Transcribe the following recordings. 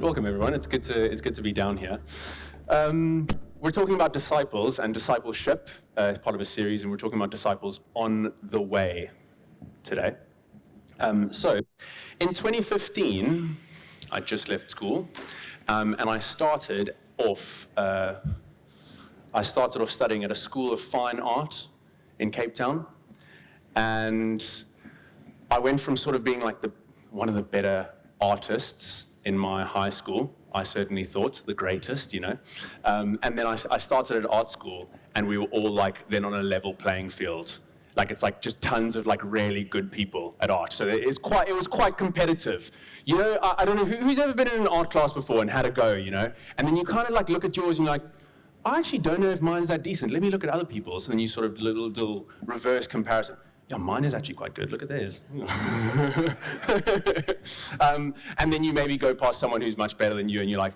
Welcome, everyone. It's good to be down here. We're talking about disciples and discipleship, part of a series, and we're talking about disciples on the way today. So, in 2015, I just left school, and I started off studying at a school of fine art in Cape Town, and I went from sort of being like one of the better artists in my high school. I certainly thought the greatest, and then I started at art school, and we were all like then on a level playing field. Like it's like just tons of like really good people at art. So it was quite competitive. I don't know who's ever been in an art class before and had a go, and then you kind of like look at yours and you're like, I actually don't know if mine's that decent. Let me look at other people's, and then you sort of little reverse comparison. Yeah, mine is actually quite good. Look at theirs. And then you maybe go past someone who's much better than you, and you're like,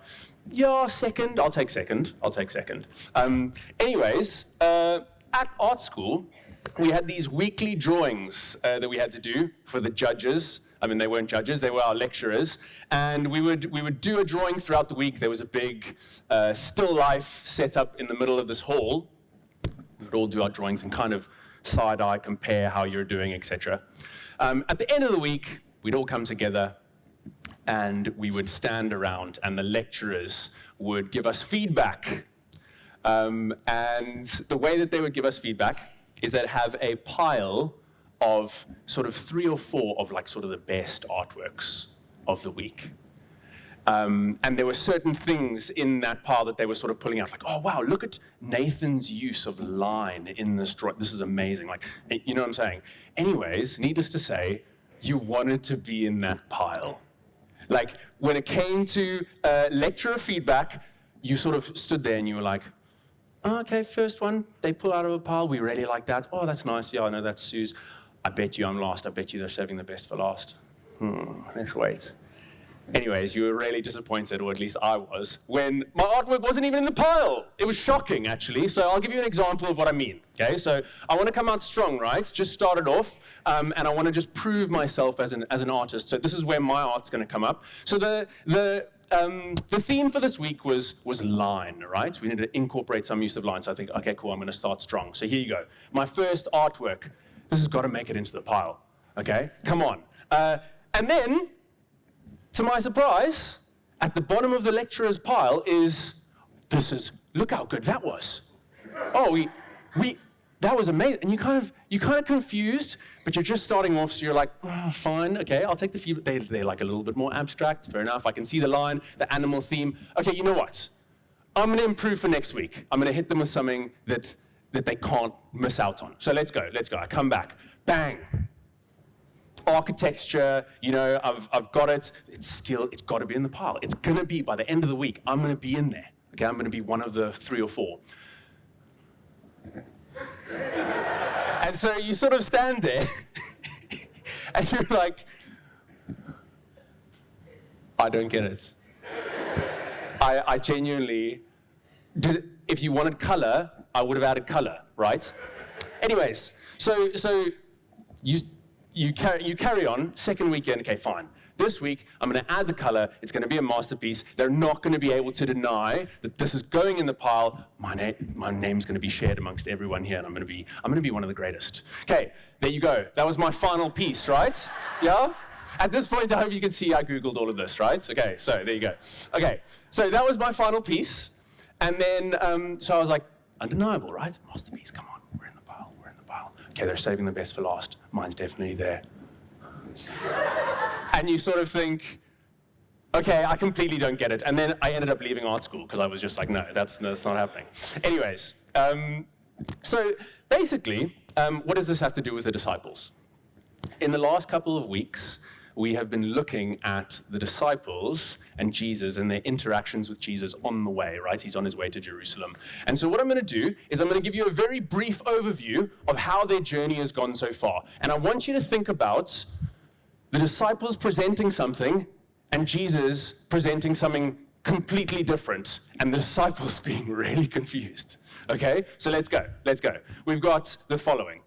yeah, second. I'll take second. Anyways, at art school, we had these weekly drawings that we had to do for the judges. I mean, they weren't judges; they were our lecturers. And we would do a drawing throughout the week. There was a big still life set up in the middle of this hall. We would all do our drawings and kind of side-eye compare how you're doing, etc. At the end of the week, we'd all come together and we would stand around and the lecturers would give us feedback. And the way that they would give us feedback is they'd have a pile of sort of 3 or 4 of like sort of the best artworks of the week. And there were certain things in that pile that they were sort of pulling out, like, oh, wow, look at Nathan's use of line in this drawing. This is amazing. Like, you know what I'm saying? Anyways, needless to say, you wanted to be in that pile. Like, when it came to lecturer feedback, you sort of stood there and you were like, oh, okay, first one, they pull out of a pile. We really like that. Oh, that's nice. Yeah, I know that's Sue's. I bet you I'm last. I bet you they're saving the best for last. Let's wait. Anyways, you were really disappointed, or at least I was, when my artwork wasn't even in the pile. It was shocking, actually. So I'll give you an example of what I mean. Okay, so I want to come out strong, right? Just started off, and I want to just prove myself as an artist. So this is where my art's going to come up. So the theme for this week was line, right? We need to incorporate some use of line. So I think, okay, cool, I'm going to start strong. So here you go. My first artwork. This has got to make it into the pile. Okay, come on. And then, to my surprise, at the bottom of the lecturer's pile look how good that was. Oh, that was amazing. And you kind of confused, but you're just starting off, so you're like, oh, fine, okay, I'll take the feedback. They're like a little bit more abstract, fair enough. I can see the line, the animal theme. Okay, you know what? I'm going to improve for next week. I'm going to hit them with something that they can't miss out on. So let's go. I come back, bang. Architecture, I've got it. It's skill. It's got to be in the pile. It's going to be, by the end of the week, I'm going to be in there. Okay, I'm going to be one of the 3 or 4. And so you sort of stand there, and you're like, I don't get it. I genuinely did. If you wanted color, I would have added color, right? Anyways, so you carry on, second weekend, okay, fine. This week, I'm going to add the color. It's going to be a masterpiece. They're not going to be able to deny that this is going in the pile. My name's going to be shared amongst everyone here, and I'm going to be one of the greatest. Okay, there you go. That was my final piece, right? Yeah? At this point, I hope you can see I Googled all of this, right? Okay, so there you go. Okay, so that was my final piece. And then, so I was like, undeniable, right? Masterpiece, come on. We're in the pile. Okay, they're saving the best for last. Mine's definitely there. And you sort of think, okay, I completely don't get it. And then I ended up leaving art school because I was just like, no, that's not happening. Anyways, so basically, what does this have to do with the disciples? In the last couple of weeks, we have been looking at the disciples and Jesus and their interactions with Jesus on the way, right? He's on his way to Jerusalem. And so what I'm going to do is I'm going to give you a very brief overview of how their journey has gone so far. And I want you to think about the disciples presenting something and Jesus presenting something completely different, and the disciples being really confused. Okay? So let's go. We've got the following.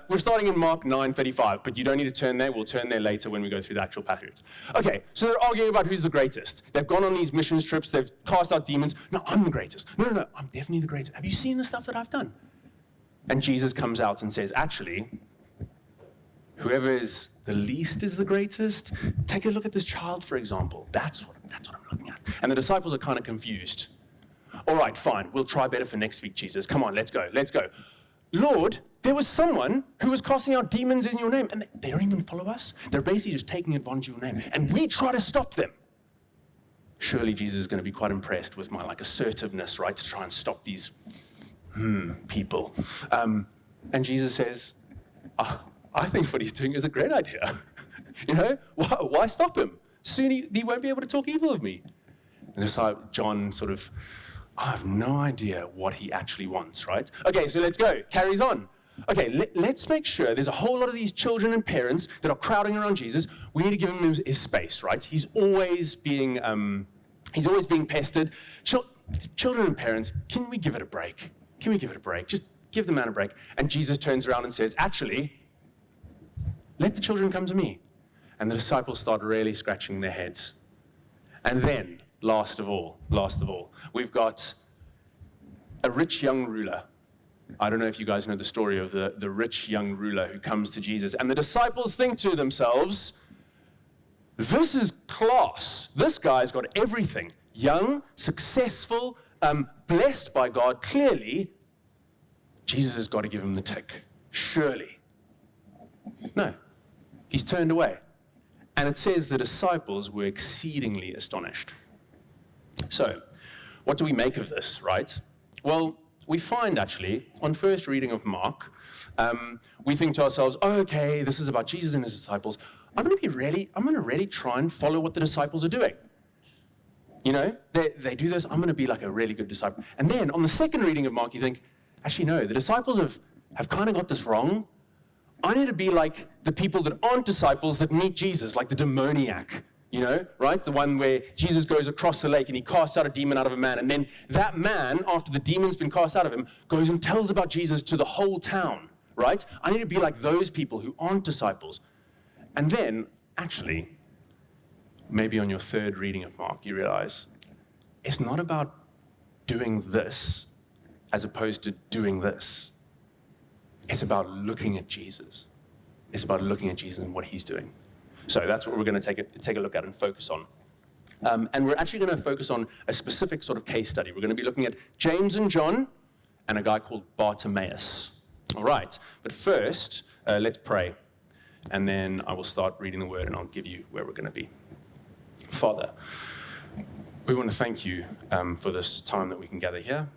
We're starting in Mark 9:35, but you don't need to turn there. We'll turn there later when we go through the actual passage. Okay, so they're arguing about who's the greatest. They've gone on these missions trips. They've cast out demons. No, I'm the greatest. No, I'm definitely the greatest. Have you seen the stuff that I've done? And Jesus comes out and says, actually, whoever is the least is the greatest. Take a look at this child, for example. That's what I'm looking at. And the disciples are kind of confused. All right, fine. We'll try better for next week, Jesus. Come on, let's go. Lord, there was someone who was casting out demons in your name, and they don't even follow us. They're basically just taking advantage of your name, and we try to stop them. Surely Jesus is going to be quite impressed with my assertiveness, right, to try and stop these people. And Jesus says, I think what he's doing is a great idea. Why stop him? Soon he won't be able to talk evil of me. And so John I have no idea what he actually wants, right? Okay, so let's go. Carries on. Okay, let's make sure there's a whole lot of these children and parents that are crowding around Jesus. We need to give him his space, right? He's always being pestered. Children and parents, can we give it a break? Just give the man a break. And Jesus turns around and says, actually, let the children come to me. And the disciples start really scratching their heads. And then, last of all, we've got a rich young ruler. I don't know if you guys know the story of the rich young ruler who comes to Jesus. And the disciples think to themselves, this is class. This guy's got everything. Young, successful, blessed by God. Clearly, Jesus has got to give him the tick. Surely. No. He's turned away. And it says the disciples were exceedingly astonished. So, what do we make of this, right? Well, we find actually, on first reading of Mark, we think to ourselves, oh, okay, this is about Jesus and his disciples. I'm going to really try and follow what the disciples are doing. They do this, I'm going to be like a really good disciple. And then, on the second reading of Mark, you think, actually, no, the disciples have kind of got this wrong. I need to be like the people that aren't disciples that meet Jesus, like the demoniac, right? The one where Jesus goes across the lake and he casts out a demon out of a man. And then that man, after the demon's been cast out of him, goes and tells about Jesus to the whole town, right? I need to be like those people who aren't disciples. And then, actually, maybe on your third reading of Mark, you realize it's not about doing this as opposed to doing this. It's about looking at Jesus. It's about looking at Jesus and what he's doing. So that's what we're going to take a look at and focus on. And we're actually going to focus on a specific sort of case study. We're going to be looking at James and John and a guy called Bartimaeus. All right. But first, let's pray. And then I will start reading the word and I'll give you where we're going to be. Father, we want to thank you for this time that we can gather here.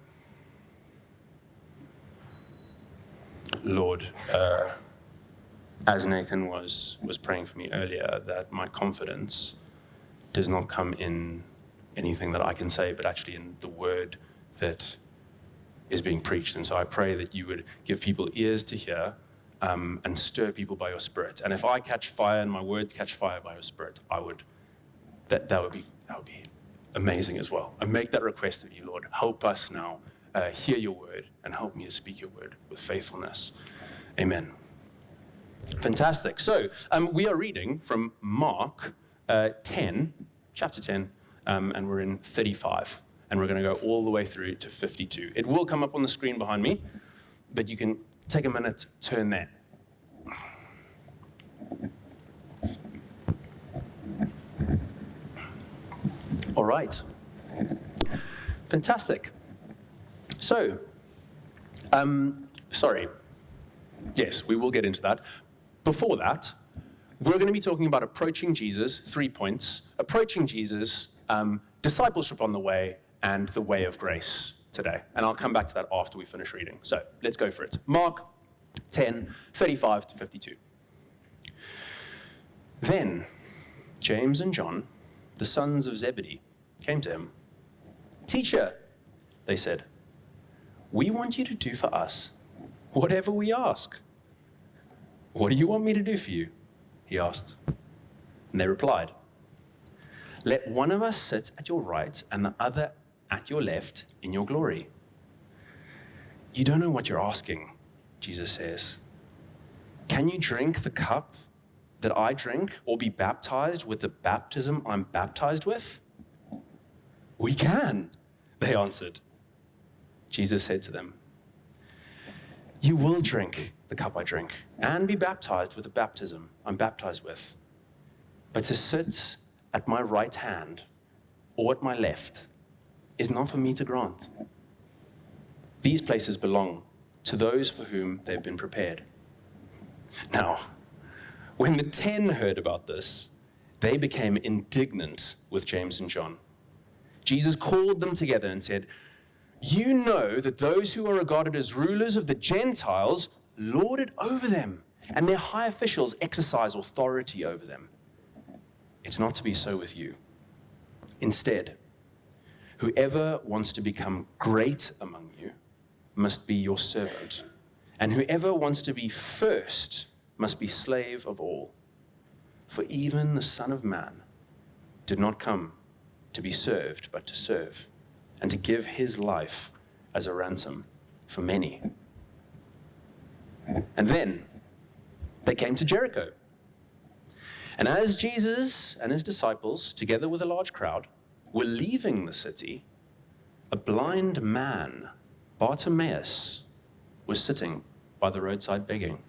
Lord, as Nathan was praying for me earlier, that my confidence does not come in anything that I can say, but actually in the word that is being preached. And so I pray that you would give people ears to hear and stir people by your Spirit. And if I catch fire and my words catch fire by your Spirit, that would be amazing as well. I make that request of you, Lord. Help us now hear your word and help me to speak your word with faithfulness. Amen. Fantastic. So we are reading from Mark 10, chapter 10, and we're in 35. And we're going to go all the way through to 52. It will come up on the screen behind me, but you can take a minute, turn there. All right. Fantastic. So, yes, we will get into that. Before that, we're going to be talking about approaching Jesus, 3 points. Approaching Jesus, discipleship on the way, and the way of grace today. And I'll come back to that after we finish reading. So, let's go for it. Mark 10, 35 to 52. Then, James and John, the sons of Zebedee, came to him. Teacher, they said, we want you to do for us whatever we ask. What do you want me to do for you? He asked. And they replied, let one of us sit at your right and the other at your left in your glory. You don't know what you're asking, Jesus says. Can you drink the cup that I drink or be baptized with the baptism I'm baptized with? We can, they answered. Jesus said to them, you will drink the cup I drink and be baptized with the baptism I'm baptized with. But to sit at my right hand or at my left is not for me to grant. These places belong to those for whom they've been prepared. Now, when the 10 heard about this, they became indignant with James and John. Jesus called them together and said, you know that those who are regarded as rulers of the Gentiles lord it over them, and their high officials exercise authority over them. It's not to be so with you. Instead, whoever wants to become great among you must be your servant, and whoever wants to be first must be slave of all. For even the Son of Man did not come to be served, but to serve, and to give his life as a ransom for many. And then they came to Jericho. And as Jesus and his disciples, together with a large crowd, were leaving the city, a blind man, Bartimaeus, was sitting by the roadside begging.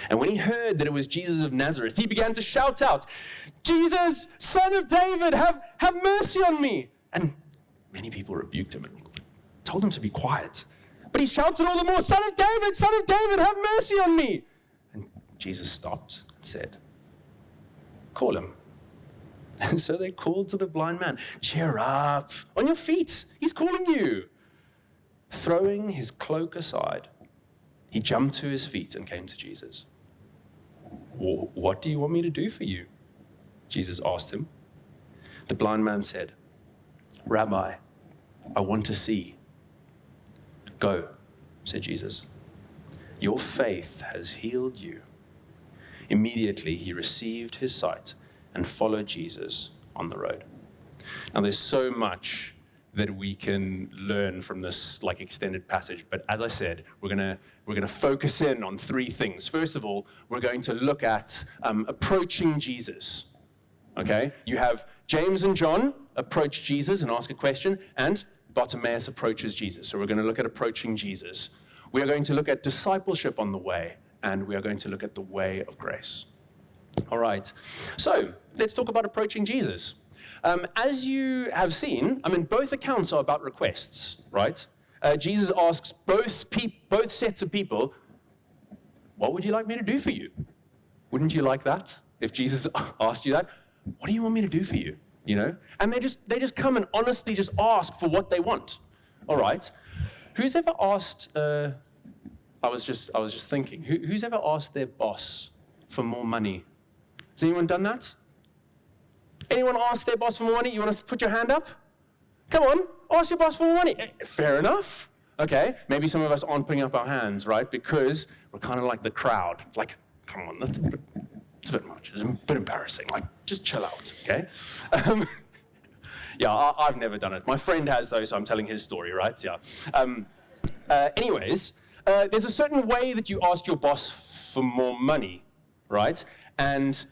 And when he heard that it was Jesus of Nazareth, he began to shout out, Jesus, Son of David, have mercy on me. And many people rebuked him and told him to be quiet. But he shouted all the more, Son of David, have mercy on me. And Jesus stopped and said, call him. And so they called to the blind man, cheer up, on your feet, he's calling you. Throwing his cloak aside, he jumped to his feet and came to Jesus. What do you want me to do for you? Jesus asked him. The blind man said, Rabbi, I want to see. Go, said Jesus. Your faith has healed you. Immediately he received his sight and followed Jesus on the road. Now there's so much that we can learn from this extended passage, but as I said, we're gonna focus in on three things. First of all, we're going to look at approaching Jesus. Okay, you have James and John approach Jesus and ask a question, and Bartimaeus approaches Jesus. So we're going to look at approaching Jesus. We are going to look at discipleship on the way, and we are going to look at the way of grace. All right, so let's talk about approaching Jesus. As you have seen, both accounts are about requests, right? Jesus asks both sets of people, what would you like me to do for you? Wouldn't you like that? If Jesus asked you that, what do you want me to do for you? You know? And they just come and honestly just ask for what they want. All right. Who's ever asked, I was just thinking, who's ever asked their boss for more money? Has anyone done that? Anyone asked their boss for more money? You want to put your hand up? Come on, ask your boss for more money. Fair enough. Okay, maybe some of us aren't putting up our hands, right? Because we're kind of like the crowd. Come on, it's a bit much. It's a bit embarrassing. Just chill out, okay? Yeah, I've never done it. My friend has, though, so I'm telling his story, right? Yeah. Anyways, there's a certain way that you ask your boss for more money, right? And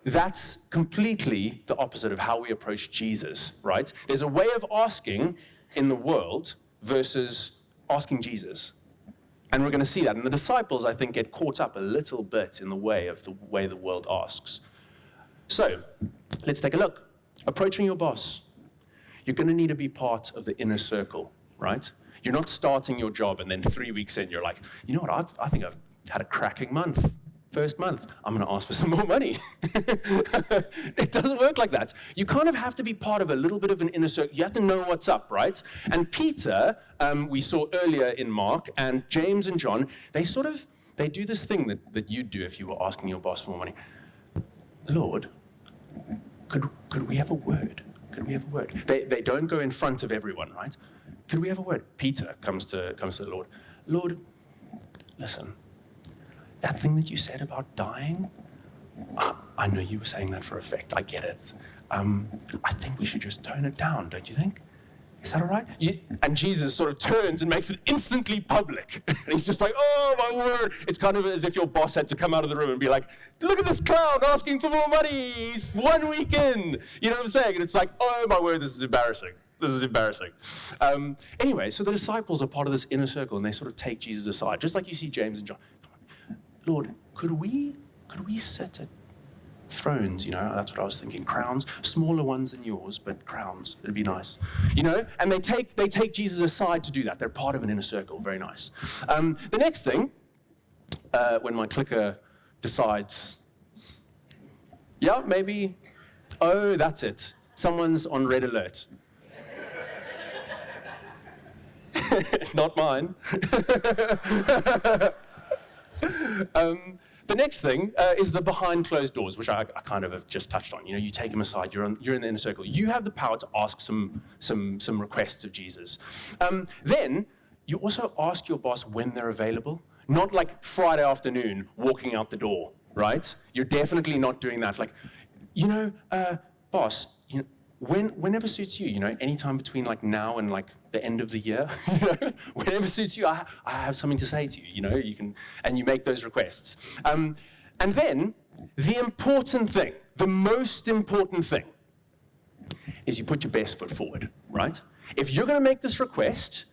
that's completely the opposite of how we approach Jesus, right? There's a way of asking in the world versus asking Jesus. And we're going to see that. And the disciples, I think, get caught up a little bit in the way the world asks. So, let's take a look. Approaching your boss. You're going to need to be part of the inner circle, right? You're not starting your job and then 3 weeks in, you're like, you know what, I think I've had a cracking month. First month, I'm going to ask for some more money. It doesn't work like that. You kind of have to be part of a little bit of an inner circle. You have to know what's up, right? And Peter, we saw earlier in Mark, and James and John, they do this thing that you'd do if you were asking your boss for more money. Lord, could we have a word? Could we have a word? They don't go in front of everyone, right? Could we have a word? Peter comes to the Lord. Lord, listen. That thing that you said about dying, I know you were saying that for effect. I get it. I think we should just tone it down, don't you think? Is that all right? And Jesus sort of turns and makes it instantly public. And he's just like, oh, my word. It's kind of as if your boss had to come out of the room and be like, look at this clown asking for more money. He's 1 week in. You know what I'm saying? And it's like, oh, my word, this is embarrassing. This is embarrassing. Anyway, so the disciples are part of this inner circle, and they sort of take Jesus aside, just like you see James and John. Lord, could we sit at thrones, that's what I was thinking. Crowns, smaller ones than yours, but crowns. It'd be nice, And they take Jesus aside to do that. They're part of an inner circle. Very nice. The next thing, when my clicker decides, yeah, maybe, oh, that's it. Someone's on red alert. Not mine. The next thing is the behind closed doors, which I kind of have just touched on. You take them aside. You're in the inner circle. You have the power to ask some requests of Jesus. Then you also ask your boss when they're available. Not like Friday afternoon walking out the door, right? You're definitely not doing that. Like, boss, whenever suits you. Anytime between like now and like the end of the year, whenever suits you, I have something to say to you, you can, and you make those requests. And then the important thing, the most important thing, is you put your best foot forward, right? If you're going to make this request,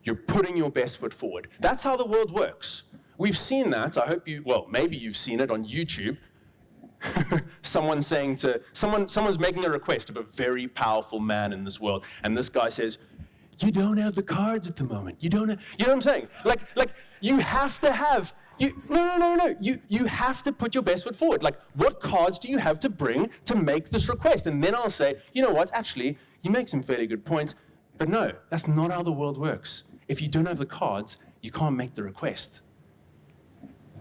you're putting your best foot forward. That's how the world works. We've seen that. I hope maybe you've seen it on YouTube. Someone's making a request of a very powerful man in this world, and this guy says, you don't have the cards at the moment. You know what I'm saying? Like you have to have, no. You have to put your best foot forward. Like, what cards do you have to bring to make this request? And then I'll say, you know what, actually, you make some fairly good points, but no, that's not how the world works. If you don't have the cards, you can't make the request.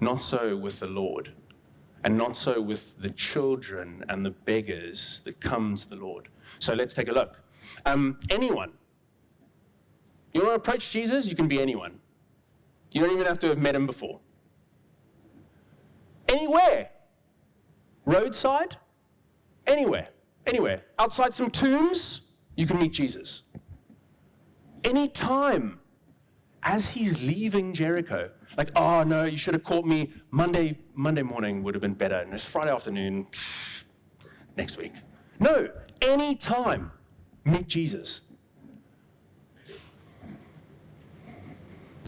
Not so with the Lord, and not so with the children and the beggars that come to the Lord. So let's take a look. Anyone. You want to approach Jesus? You can be anyone. You don't even have to have met him before. Anywhere. Roadside? Anywhere. Outside some tombs, you can meet Jesus. Anytime. As he's leaving Jericho. Like, oh no, you should have caught me Monday morning would have been better. And it's Friday afternoon, next week. No, anytime. Meet Jesus.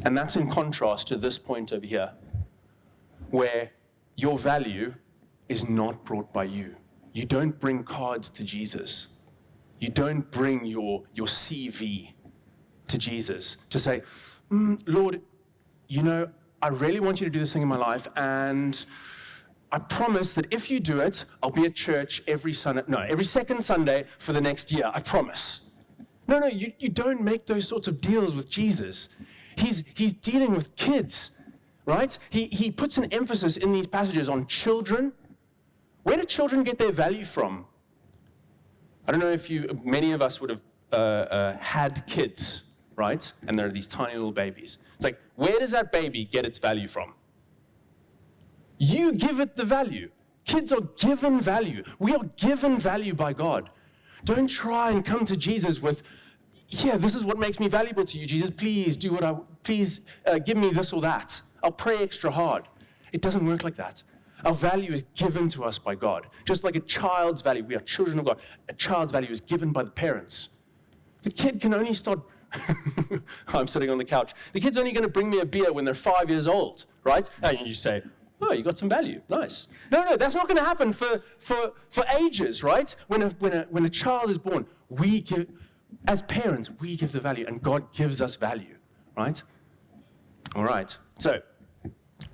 And that's in contrast to this point over here, where your value is not brought by you. You don't bring cards to Jesus. You don't bring your CV to Jesus to say, Lord, I really want you to do this thing in my life, and I promise that if you do it, I'll be at church every second Sunday for the next year. I promise. No, you don't make those sorts of deals with Jesus. He's dealing with kids, right? He puts an emphasis in these passages on children. Where do children get their value from? I don't know if many of us would have had kids, right? And there are these tiny little babies. It's like, where does that baby get its value from? You give it the value. Kids are given value. We are given value by God. Don't try and come to Jesus with, this is what makes me valuable to you, Jesus. Please give me this or that. I'll pray extra hard. It doesn't work like that. Our value is given to us by God. Just like a child's value, we are children of God. A child's value is given by the parents. The kid can only start, I'm sitting on the couch. The kid's only going to bring me a beer when they're 5 years old, right? And you say, oh, you got some value, nice. No, that's not going to happen for ages, right? When a child is born, as parents, we give the value, and God gives us value, right? All right, so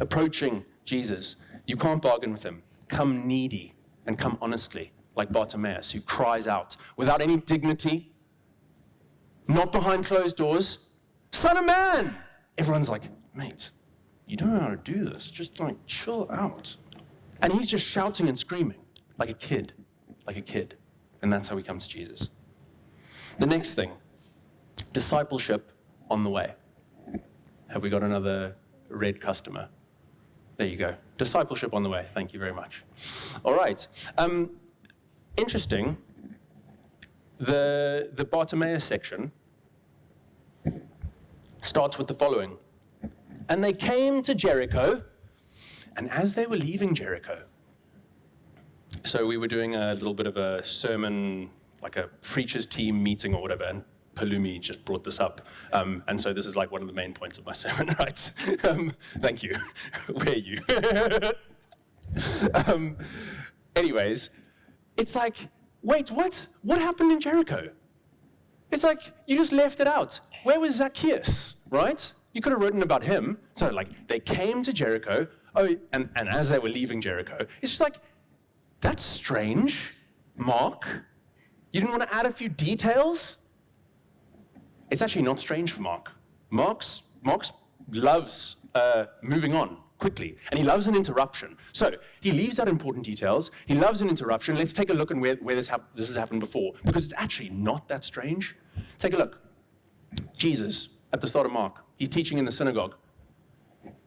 approaching Jesus, you can't bargain with him. Come needy and come honestly, like Bartimaeus, who cries out without any dignity, not behind closed doors, Son of Man! Everyone's like, mate, you don't know how to do this. Just chill out. And he's just shouting and screaming like a kid. And that's how he comes to Jesus. The next thing, discipleship on the way. Have we got another red customer? There you go. Discipleship on the way. Thank you very much. All right. Interesting. The Bartimaeus section starts with the following. And they came to Jericho, and as they were leaving Jericho, so we were doing a little bit of a sermon, like a preacher's team meeting or whatever, and Palumi just brought this up. And so this is like one of the main points of my sermon, right? Thank you. Where are you? Anyways, it's like, wait, what? What happened in Jericho? It's like, you just left it out. Where was Zacchaeus, right? You could have written about him. So like, they came to Jericho, and as they were leaving Jericho, it's just like, that's strange, Mark. You didn't want to add a few details? It's actually not strange for Mark. Mark loves moving on quickly, and he loves an interruption. So he leaves out important details. He loves an interruption. Let's take a look at where this has happened before, because it's actually not that strange. Take a look. Jesus, at the start of Mark, he's teaching in the synagogue.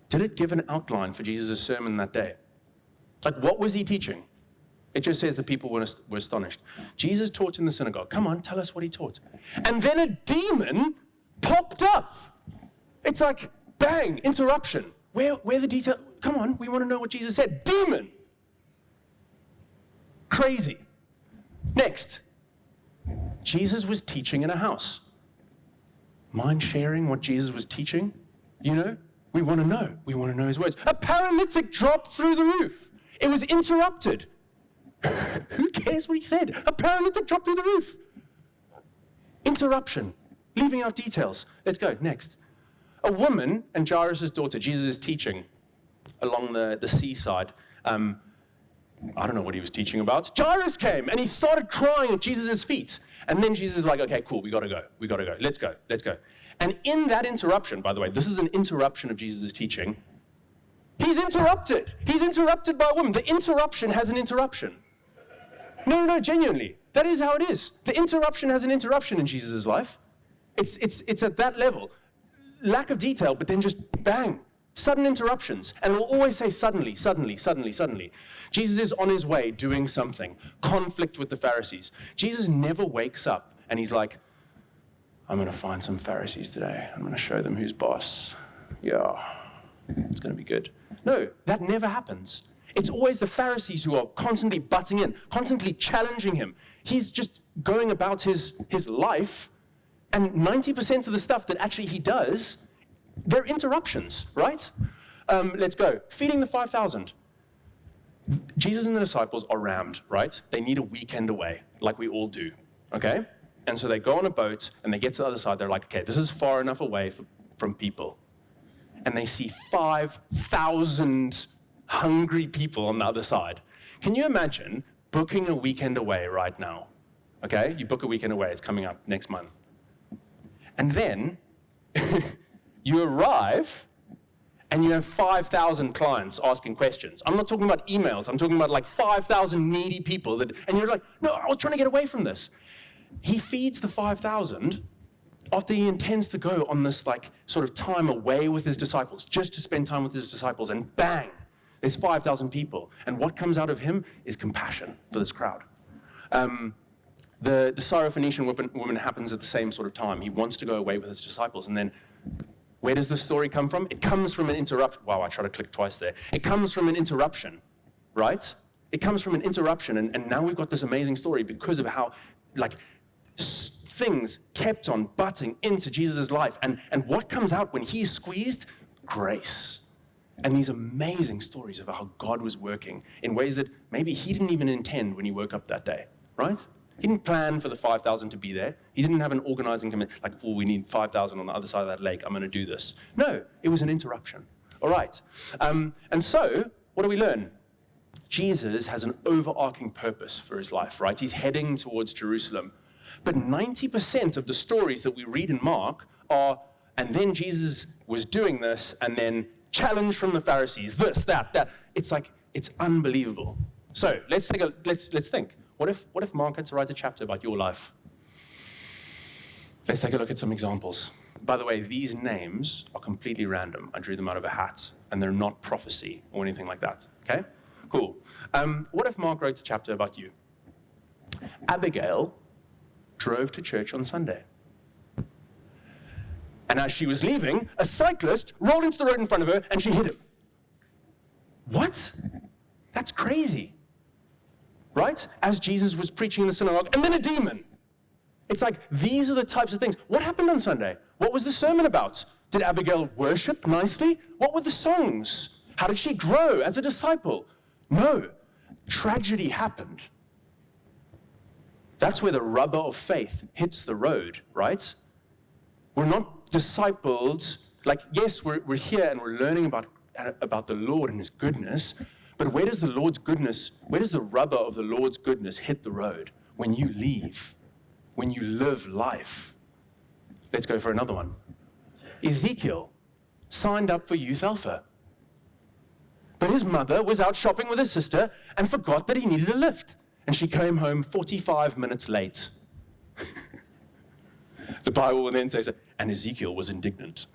Did it give an outline for Jesus' sermon that day? Like, what was he teaching? It just says the people were astonished. Jesus taught in the synagogue. Come on, tell us what he taught. And then a demon popped up. It's like, bang, interruption. Where the detail? Come on, we want to know what Jesus said. Demon. Crazy. Next. Jesus was teaching in a house. Mind sharing what Jesus was teaching? You know, we want to know. We want to know his words. A paralytic dropped through the roof. It was interrupted. Who cares what he said? A paralytic dropped through the roof. Interruption. Leaving out details. Let's go. Next. A woman and Jairus' daughter, Jesus is teaching along the seaside. I don't know what he was teaching about. Jairus came and he started crying at Jesus' feet. And then Jesus is like, okay, cool, we gotta go. Let's go. And in that interruption, by the way, this is an interruption of Jesus' teaching. He's interrupted. He's interrupted by a woman. The interruption has an interruption. No, genuinely. That is how it is. The interruption has an interruption in Jesus' life. It's at that level. Lack of detail, but then just bang. Sudden interruptions. And we'll always say suddenly. Jesus is on his way doing something. Conflict with the Pharisees. Jesus never wakes up and he's like, I'm going to find some Pharisees today. I'm going to show them who's boss. Yeah, it's going to be good. No, that never happens. It's always the Pharisees who are constantly butting in, constantly challenging him. He's just going about his life, and 90% of the stuff that actually he does, they're interruptions, right? Let's go. Feeding the 5,000. Jesus and the disciples are rammed, right? They need a weekend away, like we all do, okay? And so they go on a boat, and they get to the other side. They're like, okay, this is far enough away from people. And they see 5,000 hungry people on the other side. Can you imagine booking a weekend away right now? Okay, you book a weekend away, it's coming up next month. And then you arrive and you have 5,000 clients asking questions. I'm not talking about emails, I'm talking about like 5,000 needy people and you're like, no, I was trying to get away from this. He feeds the 5,000 after he intends to go on this like sort of time away with his disciples, just to spend time with his disciples, and bang, there's 5,000 people. And what comes out of him is compassion for this crowd. The Syrophoenician woman happens at the same sort of time. He wants to go away with his disciples. And then where does this story come from? It comes from an interruption. Wow, I tried to click twice there. It comes from an interruption, right? It comes from an interruption. And now we've got this amazing story because of how like things kept on butting into Jesus' life. And what comes out when he's squeezed? Grace. And these amazing stories of how God was working in ways that maybe he didn't even intend when he woke up that day, right? He didn't plan for the 5,000 to be there. He didn't have an organizing committee, like, oh, we need 5,000 on the other side of that lake. I'm going to do this. No, it was an interruption. All right. And so, what do we learn? Jesus has an overarching purpose for his life, right? He's heading towards Jerusalem. But 90% of the stories that we read in Mark are, and then Jesus was doing this, and then challenge from the Pharisees, this, that. It's like, it's unbelievable. So let's think. What if Mark had to write a chapter about your life? Let's take a look at some examples. By the way, these names are completely random. I drew them out of a hat, and they're not prophecy or anything like that. Okay? Cool. What if Mark wrote a chapter about you? Abigail drove to church on Sunday. And as she was leaving, a cyclist rolled into the road in front of her and she hit him. What? That's crazy. Right? As Jesus was preaching in the synagogue, and then a demon. It's like, these are the types of things. What happened on Sunday? What was the sermon about? Did Abigail worship nicely? What were the songs? How did she grow as a disciple? No. Tragedy happened. That's where the rubber of faith hits the road, right? We're not discipled. Like, yes, we're here and we're learning about the Lord and his goodness, but where does the Lord's goodness, where does the rubber of the Lord's goodness hit the road? When you leave, when you live life. Let's go for another one. Ezekiel signed up for Youth Alpha, but his mother was out shopping with his sister and forgot that he needed a lift, and she came home 45 minutes late. The Bible will then say, and Ezekiel was indignant.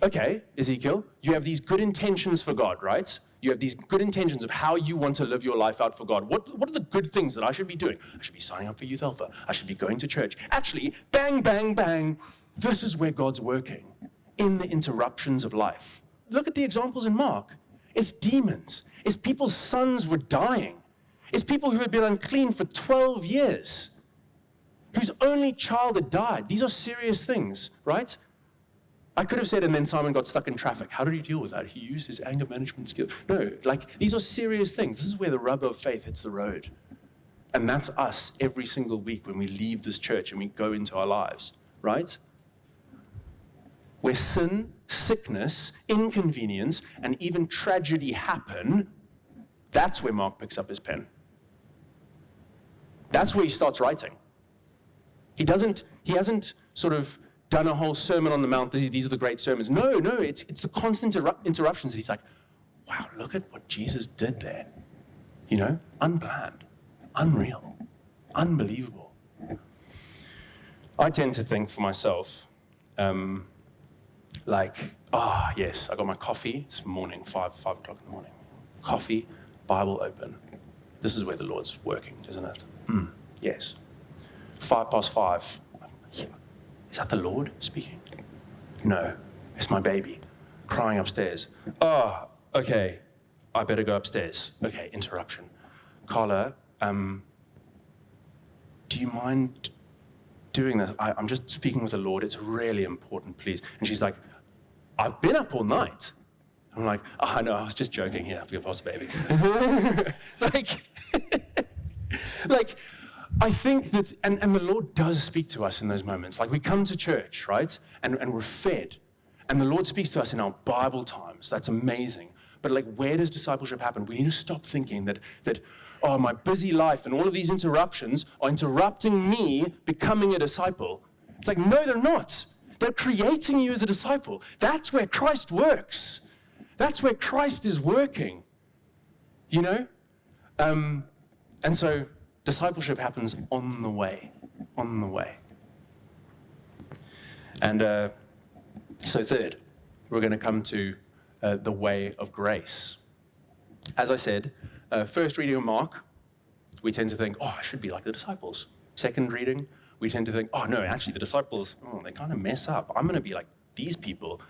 Okay, Ezekiel, you have these good intentions for God, right? You have these good intentions of how you want to live your life out for God. What are the good things that I should be doing? I should be signing up for Youth Alpha. I should be going to church. Actually, bang, bang, bang. This is where God's working, in the interruptions of life. Look at the examples in Mark. It's demons. It's people's sons were dying. It's people who had been unclean for 12 years, whose only child had died. These are serious things, right? I could have said, and then Simon got stuck in traffic. How did he deal with that? He used his anger management skill. No, like, these are serious things. This is where the rubber of faith hits the road. And that's us every single week when we leave this church and we go into our lives, right? Where sin, sickness, inconvenience, and even tragedy happen, that's where Mark picks up his pen. That's where he starts writing. He hasn't sort of done a whole sermon on the mount. These are the great sermons. No, it's the constant interruptions that he's like, wow, look at what Jesus did there. You know, unplanned, unreal, unbelievable. I tend to think for myself, yes, I got my coffee. It's morning, 5 o'clock in the morning. Coffee, Bible open. This is where the Lord's working, isn't it? Yes. 5:05. Is that the Lord speaking? No, it's my baby crying upstairs. Oh, okay, I better go upstairs. Okay, interruption. Carla, do you mind doing this? I'm just speaking with the Lord. It's really important, please. And she's like, I've been up all night. I'm like, oh, no, I was just joking here. You're past the baby. It's like, I think that, and the Lord does speak to us in those moments. Like, we come to church, right? And we're fed. And the Lord speaks to us in our Bible times. That's amazing. But like, where does discipleship happen? We need to stop thinking that my busy life and all of these interruptions are interrupting me becoming a disciple. It's like, no, they're not. They're creating you as a disciple. That's where Christ works. That's where Christ is working. You know? And so discipleship happens on the way. And so third, we're going to come to the way of grace. As I said, first reading of Mark, we tend to think, oh, I should be like the disciples. Second reading, we tend to think, oh, no, actually the disciples, they kind of mess up. I'm going to be like these people.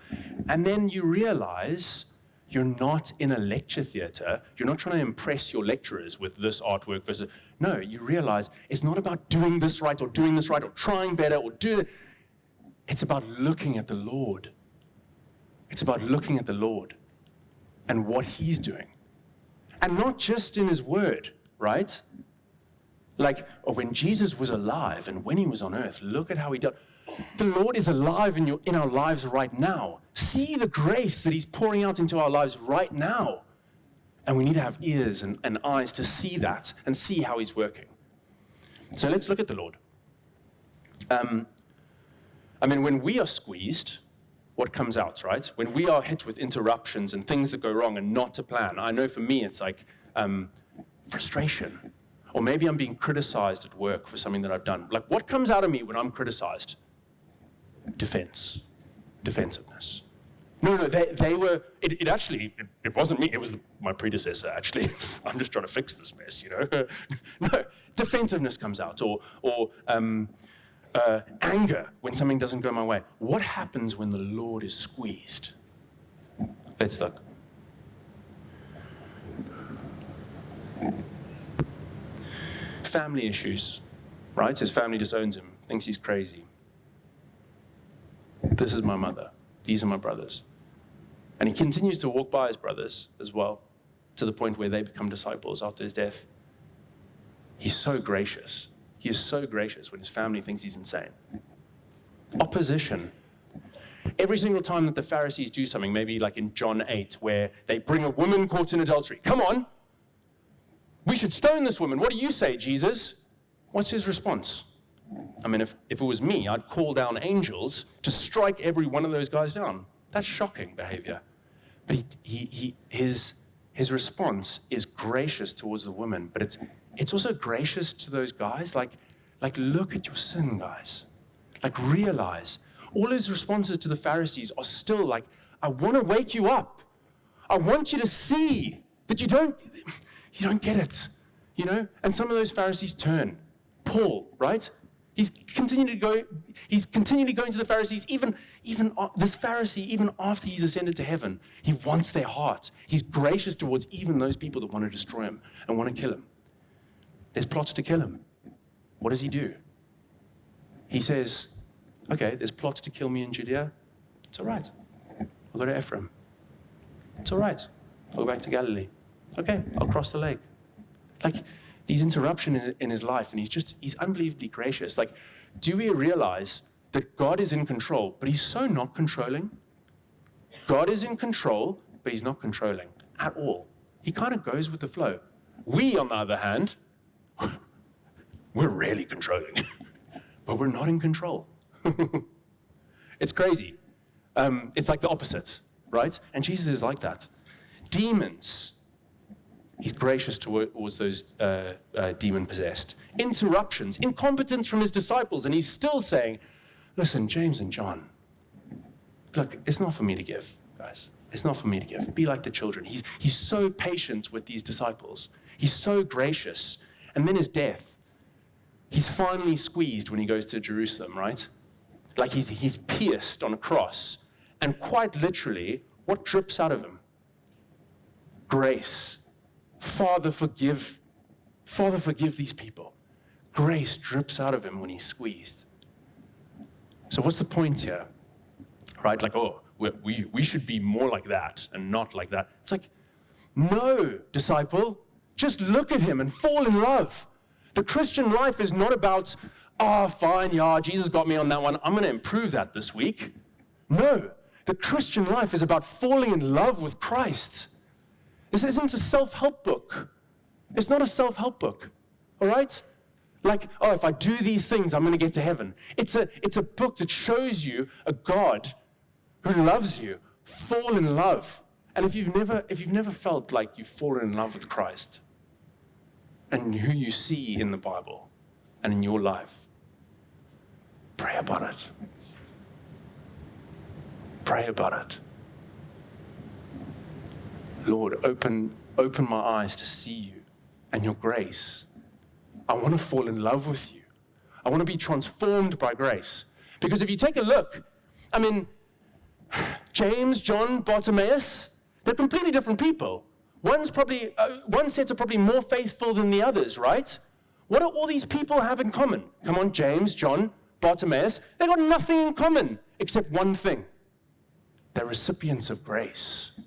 And then you realize you're not in a lecture theater. You're not trying to impress your lecturers with this artwork versus... No, you realize it's not about doing this right or trying better or do... It's about looking at the Lord. It's about looking at the Lord and what he's doing. And not just in his word, right? Like, when Jesus was alive and when he was on earth, look at how he did. The Lord is alive in our lives right now. See the grace that he's pouring out into our lives right now. And we need to have ears and eyes to see that and see how he's working. So let's look at the Lord. When we are squeezed, what comes out, right? When we are hit with interruptions and things that go wrong and not to plan, I know for me it's like frustration. Or maybe I'm being criticized at work for something that I've done. Like, what comes out of me when I'm criticized? Defensiveness. No, they were, it wasn't me, it was my predecessor, actually. I'm just trying to fix this mess, No, defensiveness comes out, or anger when something doesn't go my way. What happens when the Lord is squeezed? Let's look. Family issues, right? His family disowns him, thinks he's crazy. This is my mother. These are my brothers. And he continues to walk by his brothers as well, to the point where they become disciples after his death. He's so gracious. He is so gracious when his family thinks he's insane. Opposition. Every single time that the Pharisees do something, maybe like in John 8, where they bring a woman caught in adultery. Come on, we should stone this woman. What do you say, Jesus? What's his response? I mean, if it was me, I'd call down angels to strike every one of those guys down. That's shocking behavior. But his response is gracious towards the woman, but it's also gracious to those guys. Like look at your sin, guys. Like realize. All his responses to the Pharisees are still like, I want to wake you up. I want you to see that you don't get it, And some of those Pharisees turn. Paul, right? He's continually going to the Pharisees, even this Pharisee, even after he's ascended to heaven. He wants their heart. He's gracious towards even those people that want to destroy him and want to kill him. There's plots to kill him. What does he do? He says, okay, there's plots to kill me in Judea. It's all right. I'll go to Ephraim. It's all right. I'll go back to Galilee. Okay, I'll cross the lake. Like, these interruptions in his life, and he's unbelievably gracious. Like, do we realize that God is in control, but he's so not controlling? God is in control, but he's not controlling at all. He kind of goes with the flow. We, on the other hand, we're really controlling, but we're not in control. It's crazy. It's like the opposite, right? And Jesus is like that. Demons. He's gracious towards those demon-possessed. Interruptions, incompetence from his disciples, and he's still saying, listen, James and John, look, it's not for me to give, guys. It's not for me to give. Be like the children. He's so patient with these disciples. He's so gracious. And then his death. He's finally squeezed when he goes to Jerusalem, right? Like he's pierced on a cross. And quite literally, what drips out of him? Grace. Father, forgive these people. Grace drips out of him when he's squeezed. So what's the point here? Right? Like, we should be more like that and not like that. It's like, no, disciple, just look at him and fall in love. The Christian life is not about, fine, yeah, Jesus got me on that one. I'm going to improve that this week. No, the Christian life is about falling in love with Christ. This isn't a self-help book. It's not a self-help book, all right? Like, if I do these things, I'm going to get to heaven. It's a book that shows you a God who loves you. Fall in love. And if you've never felt like you've fallen in love with Christ and who you see in the Bible and in your life, pray about it. Pray about it. Lord, open my eyes to see you and your grace. I want to fall in love with you. I want to be transformed by grace. Because if you take a look, I mean, James, John, Bartimaeus, they're completely different people. One set are probably more faithful than the others, right? What do all these people have in common? Come on, James, John, Bartimaeus, they've got nothing in common except one thing. They're recipients of grace.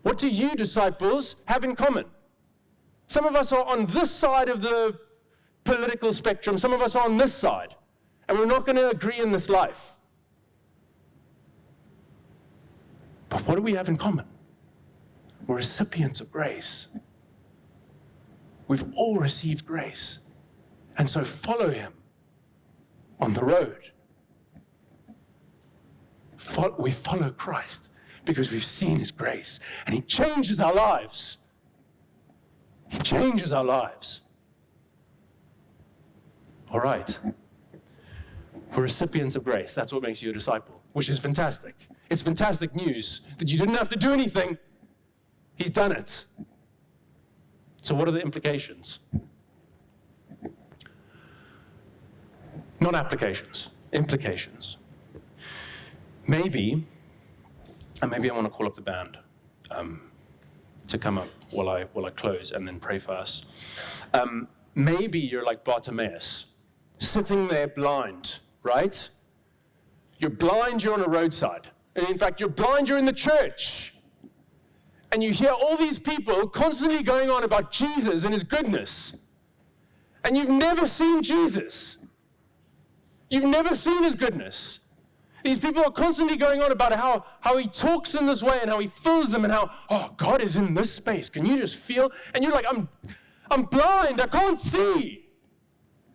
What do you, disciples, have in common? Some of us are on this side of the political spectrum. Some of us are on this side. And we're not going to agree in this life. But what do we have in common? We're recipients of grace. We've all received grace. And so follow him on the road. We follow Christ. Because we've seen his grace. And he changes our lives. He changes our lives. All right. We're recipients of grace. That's what makes you a disciple, which is fantastic. It's fantastic news that you didn't have to do anything. He's done it. So what are the implications? Not applications, implications. Maybe I want to call up the band to come up while I close and then pray for us. Maybe you're like Bartimaeus, sitting there blind, right? You're blind, you're on a roadside. And in fact, you're blind, you're in the church. And you hear all these people constantly going on about Jesus and his goodness. And you've never seen Jesus. You've never seen his goodness. These people are constantly going on about how he talks in this way and how he fills them and how, oh, God is in this space. Can you just feel? And you're like, I'm blind, I can't see.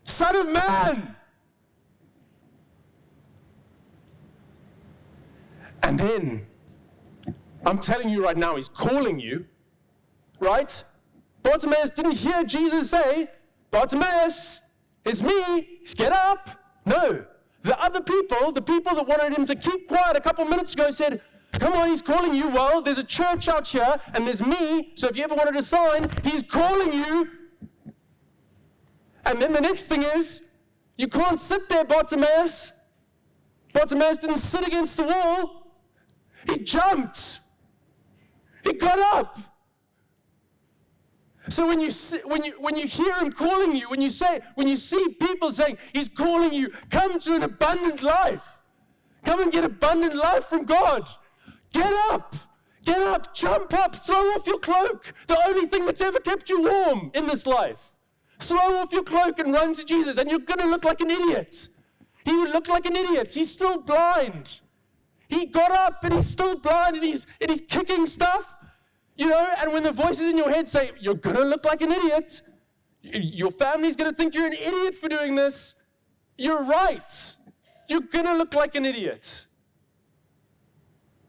Son of man. And then, I'm telling you right now, he's calling you, right? Bartimaeus didn't hear Jesus say, Bartimaeus, it's me, get up. No, the other people, the people that wanted him to keep quiet a couple minutes ago said, come on, he's calling you. Well, there's a church out here, and there's me, so if you ever wanted a sign, he's calling you. And then the next thing is, you can't sit there, Bartimaeus. Bartimaeus didn't sit against the wall. He jumped. He got up. So when you hear him calling you, when you see people saying he's calling you, come to an abundant life. Come and get abundant life from God. Get up, jump up, throw off your cloak. The only thing that's ever kept you warm in this life. Throw off your cloak and run to Jesus, and you're going to look like an idiot. He would look like an idiot. He's still blind. He got up and he's still blind and he's kicking stuff, and when the voices in your head say, you're going to look like an idiot, your family's going to think you're an idiot for doing this, you're right. You're going to look like an idiot.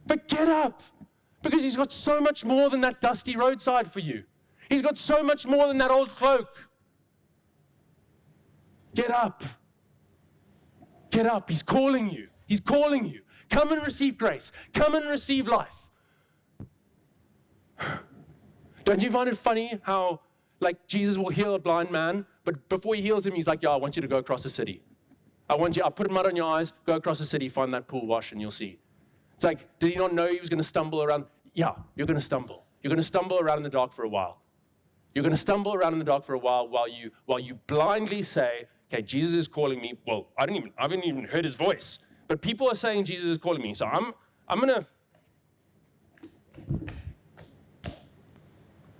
But get up, because he's got so much more than that dusty roadside for you. He's got so much more than that old cloak. Get up. Get up. He's calling you. He's calling you. Come and receive grace. Come and receive life. Don't you find it funny how, Jesus will heal a blind man, but before he heals him, he's like, I want you to go across the city. I'll put mud on your eyes, go across the city, find that pool, wash, and you'll see. It's like, did he not know he was going to stumble around? Yeah, you're going to stumble. You're going to stumble around in the dark for a while. You're going to stumble around in the dark for a while you blindly say, okay, Jesus is calling me. Well, I haven't even heard his voice. But people are saying Jesus is calling me, so I'm going to...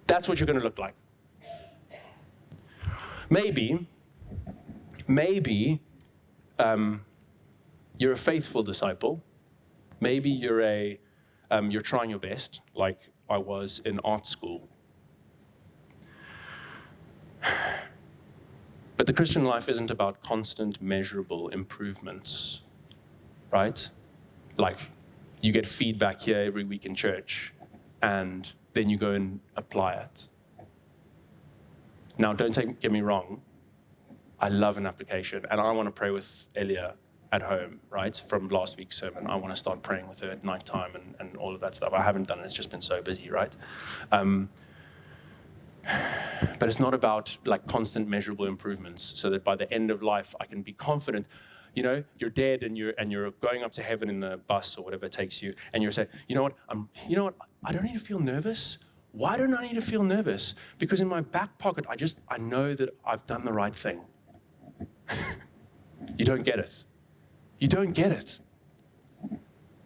That's what you're going to look like. Maybe you're a faithful disciple. Maybe you're trying your best, like I was in art school. But the Christian life isn't about constant, measurable improvements, right? Like, you get feedback here every week in church, and then you go and apply it. Now, don't get me wrong. I love an application, and I want to pray with Elia at home, right, from last week's sermon. I want to start praying with her at nighttime and all of that stuff. I haven't done it. It's just been so busy, right? But it's not about constant measurable improvements so that by the end of life I can be confident. You're dead and you're going up to heaven in the bus or whatever it takes you, and you're saying, you know what, I don't need to feel nervous. Why don't I need to feel nervous? Because in my back pocket, I know that I've done the right thing. You don't get it. You don't get it.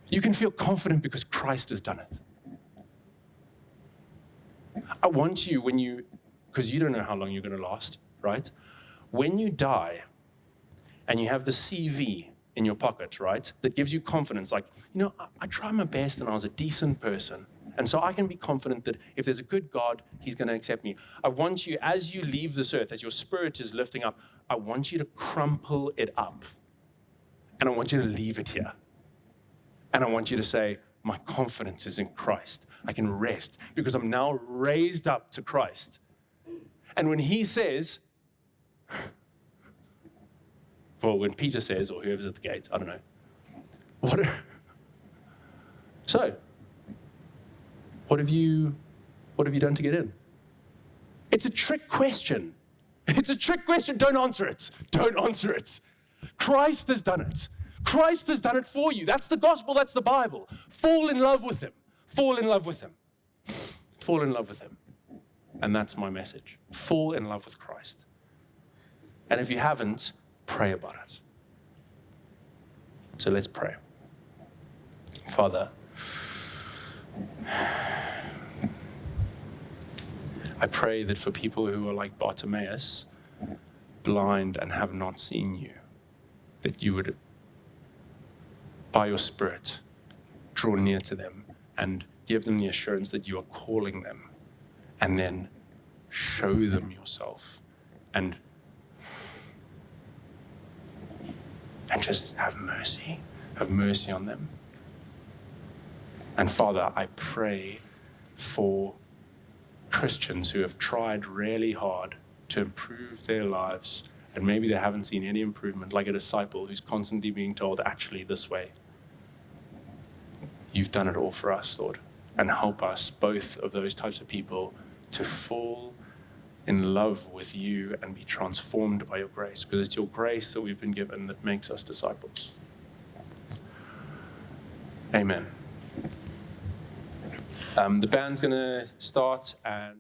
You can feel confident because Christ has done it. I want you, because you don't know how long you're going to last, right? When you die and you have the CV in your pocket, right, that gives you confidence, I tried my best and I was a decent person. And so I can be confident that if there's a good God, he's going to accept me. I want you, as you leave this earth, as your spirit is lifting up, I want you to crumple it up. And I want you to leave it here. And I want you to say, my confidence is in Christ. I can rest because I'm now raised up to Christ. And when he says, well, when Peter says, or whoever's at the gate, I don't know, So, what have you done to get in? It's a trick question. It's a trick question. Don't answer it. Don't answer it. Christ has done it. Christ has done it for you. That's the gospel. That's the Bible. Fall in love with him. Fall in love with him. Fall in love with him. And that's my message. Fall in love with Christ. And if you haven't, pray about it. So let's pray. Father, I pray that for people who are like Bartimaeus, blind and have not seen you, that you would, by your Spirit, draw near to them and give them the assurance that you are calling them, and then show them yourself and just have mercy on them. And Father, I pray for Christians who have tried really hard to improve their lives, and maybe they haven't seen any improvement, like a disciple who's constantly being told, actually, this way. You've done it all for us, Lord. And help us, both of those types of people, to fall in love with you and be transformed by your grace, because it's your grace that we've been given that makes us disciples. Amen. The band's going to start and